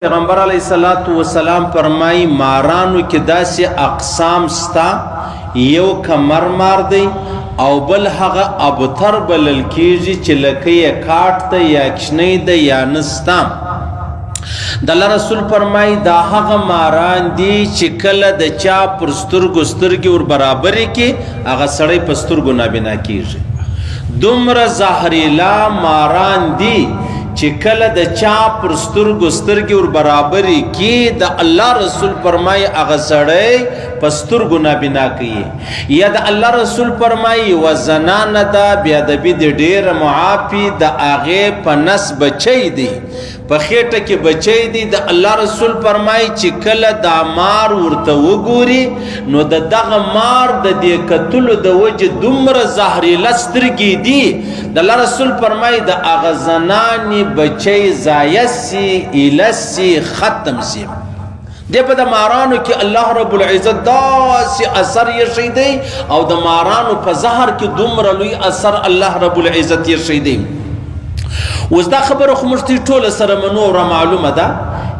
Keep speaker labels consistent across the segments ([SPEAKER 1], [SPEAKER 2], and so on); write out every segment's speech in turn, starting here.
[SPEAKER 1] پیغمبر علیہ الصلوۃ والسلام فرمائی مارانو کې داسې اقسام ستا یو کمر مار دی او بل هغه ابتر بلل کیږي چې لکه یې کاټ ته یا کشنی ده یا نستا د الله رسول فرمائی دا هغه ماران دي چې کله د چا پر سترګو سترګې ور برابرې کې هغه سړی په سترګو نابینا کیږي دومره زهریلا ماران دي چې کله د چا پر سترګو سترګې ور برابرې کې د الله رسول فرمایي هغه سړی په سترګو نابینا کوي یا د الله رسول فرمایي و زنانه ده بېادبي د ډېره معافي د هغې په نس بچی دی په خېټه کې بچی دی د الله رسول فرمایي چې کله دا مار ورته وګوري نو د دغه مار د دې کتلو د وجې دومره زهریله سترګې دي د الله رسول فرمایي د هغه زنانې بچی ضایع سی ایله سی ختم سی دی په د مارانو کې الله رب العزت داسې اثر یې شی دی او د مارانو په زهر کې دومره لوی اثر الله رب العزت یې شی دی اوس دا خبره خو موږ ته ټوله سره منوره معلومه ده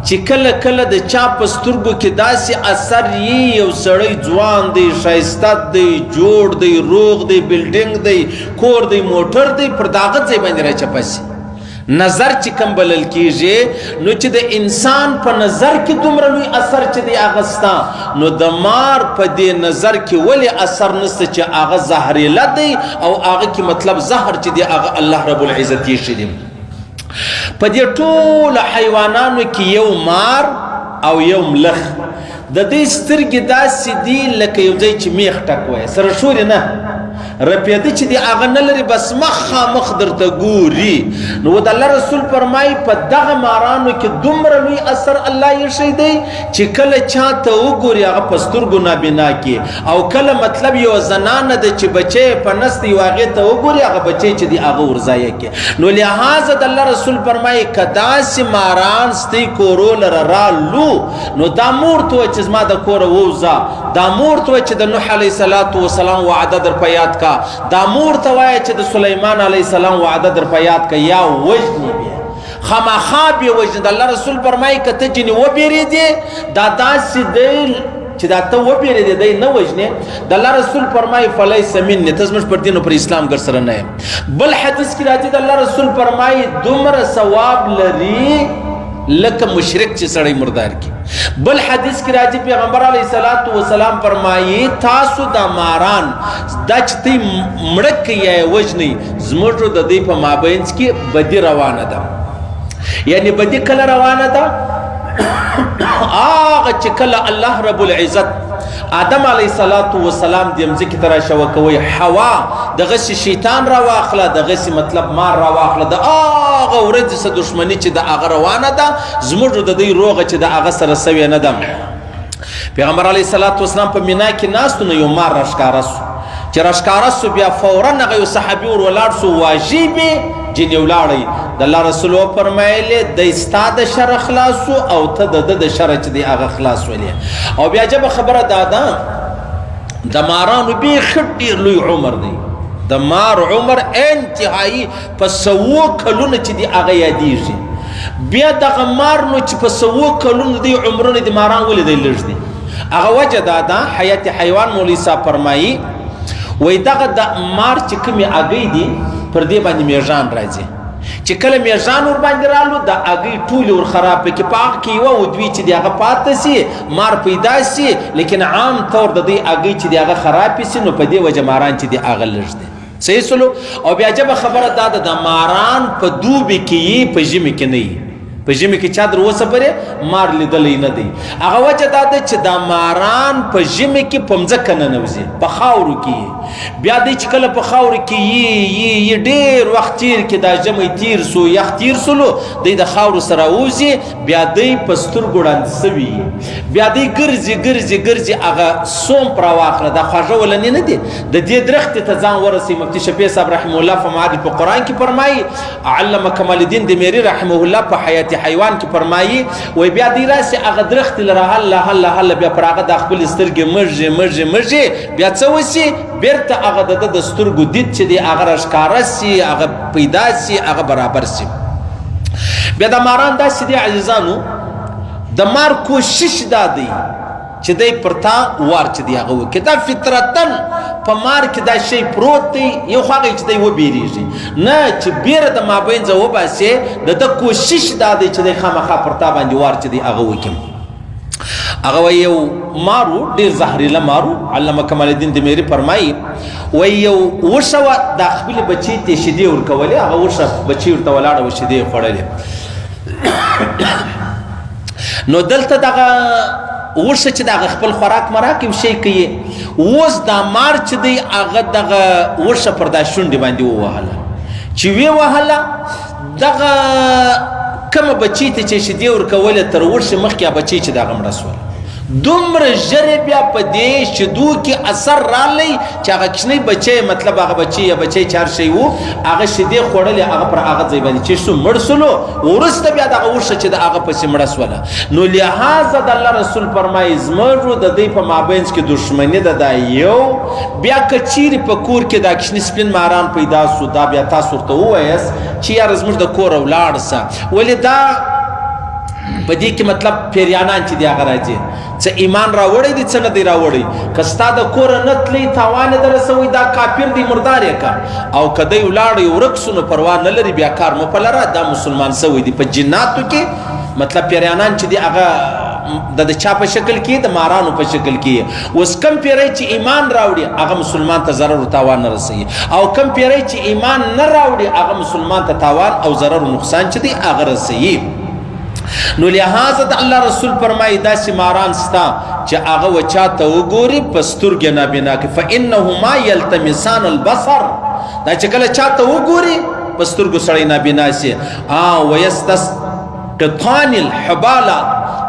[SPEAKER 1] چې کله کله د چا په سترګو کې داسې اثر یي یو سړی ځوان دی ښایسته دی جوړ دی روغ دی بلډینګ دی کور دی موټر دی پر داغه ځای باندې راچپه سي نظر چې کم بلل کیږي نو چې د انسان په نظر کې دومره لوی اثر چې دی هغه ستا نو د مار په دې نظر کې ولې اثر نسته چې هغه زهریله دی او هغه کې مطلب زهر چې دی هغه الله رب العزت یې ښي دی په دې ټولو حیوانانو کې یو مار او یو ملخ د دې سترګې داسې دي لکه یو ځای چې میخ ټک وایي سره شورې نه رپیده چې دی هغه نه لري بس مخامخ درته ګوري نو د الله رسول فرمایي په دغه مارانو کې دومره لوی اثر الله یې ښی دی چې کله چا ته وګوري هغه په سترګو نابینا کې او کله مطلب یو زنانه ده چې بچی په نس دی هغې ته وګوري هغه بچی چې دی هغه ورضایع کې نو لحاظه د الله رسول فرمایي که داسې ماران ستی کورو لره رالو نو دا مور ته وایي چې زما د کوره ووځه دا مور ته وایي چې د نوح علیه السلام وعده در په یاد کا دا مور ته وایي چې د سلیمان علیه السلام وعده در په یاد کا یا وژني بیا خامخا بیا وژني د الله رسول فرمایي که ته جنې وبېرېدې دا داسې دی چې دا ته وبېرېدې دی نه وژنې د الله رسول فرمایي فلیس مني ته زموږ پر دین او پر اسلام ګر سره نه یم بل حدیث کې راځي د الله رسول فرمایي دومره ثواب لري لکه مشرک چې سړی مردار کی بل حدیث کې راځي پیغمبر علیه الصلاۃ والسلام فرمایي تاسو د ماران دا چې تی مړک یا وجنی زموږ د دې په مابینځ کې بدی روانه ده یعنی بدی کله روانه ده هغه چې کله الله رب العزت آدم علیه السلام د مځکې ته راشوکوي حوا دغسې شیطان راواخله دغسې مطلب مار راواخله د هغه ورځې څه دښمني چې د هغه روانه ده زموږ د دوی روغه چې د هغه سره سوې نه ده پیغمبر علیه السلام په مینا کې ناستو نو یو مار راښکاره سو چې راښکاره سو بیا فورا هغه یو صحابي ور ولاړ سو واجبې جنې ولاړی د الله رسول وفرمایلې دی ستا د شر خلاصو او ته د ده د شر چې دی هغه خلاص ولې او بیا جبه خبره دا ده د مارانو بیخي ډېر لوی عمر دی د مار عمر انتهایی په 100 کلونه چې دی هغه یادېږي بیا دغه مار نو چې په 100 کلونو دی عمرونه د ماران ولې دی لږ دی هغه وجه دا ده حیات حیوان مولوي صاحب فرمایي وایي دغه د مار چې کومې هګۍ دي پر دې باندې میږان راځي چې کله میږان ور باندې رالو د هګۍ ټولې ور خراب کې په هغه کې یوه و دوی چې د هغه پاته سي مار پیدا سي لیکن عام طور د دې هګۍ چې د هغه خرابې سي نو په دې وجه ماران چې د هغه لږ دی صحیح سلو او بیا جبه خبره دا ده د ماران په دوبي کې یي په ژمي کې نه یي په ژمي کې چا در وسپرې مار لیدلی نه دی هغه وجه دا ده چې دا ماران په ژمي کې په مځکه ننوځي په خاورو کې بیا دی چې کله په خاورو کې یي ډېر وخت تیر کې دا ژمی تیر سو یخ تیر سلو دی د خاورو سره وځي بیا دی په سترګو ړاند سوي بیا دی ګرځي هغه سومپ راواخله دا خواږه ولنې نه دی د دې درختې ته ځان ورسوي مفتي شفیع صاحب رحمه الله په معادل په قرآن کې فرمایي علامه کمال الدین دمیری رحمه الله په حیات حیوان کې فرمایي وای بیا دی راسي هغه درخت لره هله بیا پر هغه د خپل سترګې مرژې بیا څه وسي بیرته هغه د سترګو دید چې دی هغه راښکاره سي هغه پیدا سي هغه برابر سي بیا د ماران داسې دي عزیزانو د مار کوشش دا دی چې دی پر تا وار چې دی هغه وکړي. دا فطرتن په مار کې دا شی پروت دی، یو خو هغه چې دی وبېرېږي نه چې بیره د مابین ځه وباسې، د ده کوشش دا دی چې دی خامخا پر تا باندې وار چې دی هغه وکړي. هغه وایي یو مارو ډېر زهریله مارو، علامه کمال الدین دمیري فرمایي وایي یو وښه وه دا خپلې بچۍ ته یې شیدې ورکولې، هغه وښه بچۍ ورته ولاړه وه شیدې یې خوړلې. نو دلته دغه وښه چې دغه خپل خوراک مراک یو شی کوي، اوس دا مار چې دی هغه دغه وښه پر دا شونډې باندې ووهله، چې ویې وهله دغه کومه بچۍ ته چې شیدې ورکولې تر وښې مخکې بچۍ چې دغه مړه سوله. دومره ژر بیا په دې شیدو کې اثر رالی چې هغه کوچنی بچی، مطلب هغه بچی یا بچی چې هر شی و هغه شیدې خوړلې، هغه پر هغه ځای باندې چې شو مړ سولو، وروسته بیا دغه وښه چې د هغه پسې مړه سوله. نو لحاظه د الله رسول فرمایي زموږ د دوی په مابینځ کې دښمني ده دا یو. بیا که چیرې په کور کې دا کوچني سپین ماران پیدا سو، دا بیا تاسو ورته ووایاست چې یاره زموږ د کوره ولاړ سه، ولې دا په دې کې مطلب پیریانان چې دی هغه راځي څه ایمان راوړی دی څه نه دی راوړی. که ستا د کوره نه تللی تاوان یې در رسوي دا کافر دی مردار یې که، او که دی ولاړی ورک سو نو پروا نه لري، بیا کار مو په لره، دا مسلمان سوی دی. په جناتو کې مطلب پیریانان چې دی هغه د چا په شکل کې، د مارانو په شکل کې. اوس کم پیری چې ایمان راوړي هغه مسلمان ته ضرر او تاوان نه رسوي، او کم پیری چې ایمان نه راوړي هغه مسلمان ته تاوان او ضرر او نقصان چې دی هغه رسوي. نو لحاظه د الله رسول فرمایي داسې ماران ستا چې هغه وچاته وګوري په سترګې نابینا کې، فانهما یلتمسان البصر، دا چې کله چاته وګوري په سترګو سړی نابینا سي. ویستسقطان الحبالا،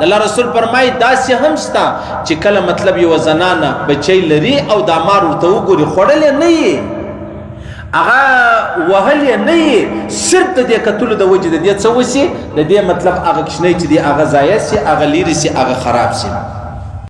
[SPEAKER 1] د الله رسول فرمایي داسې هم ستا چې کله مطلب یوه زنانه بچی لري او دا مار ورته وګوري خوړلی نه یې، هغه وهل یې نه یې، صرف د دې کتلو د وجې د دې څه وسي، د دې مطلب هغه کوچنی چې دی هغه ضایع سي، هغه لیرې سي، هغه خراب سي.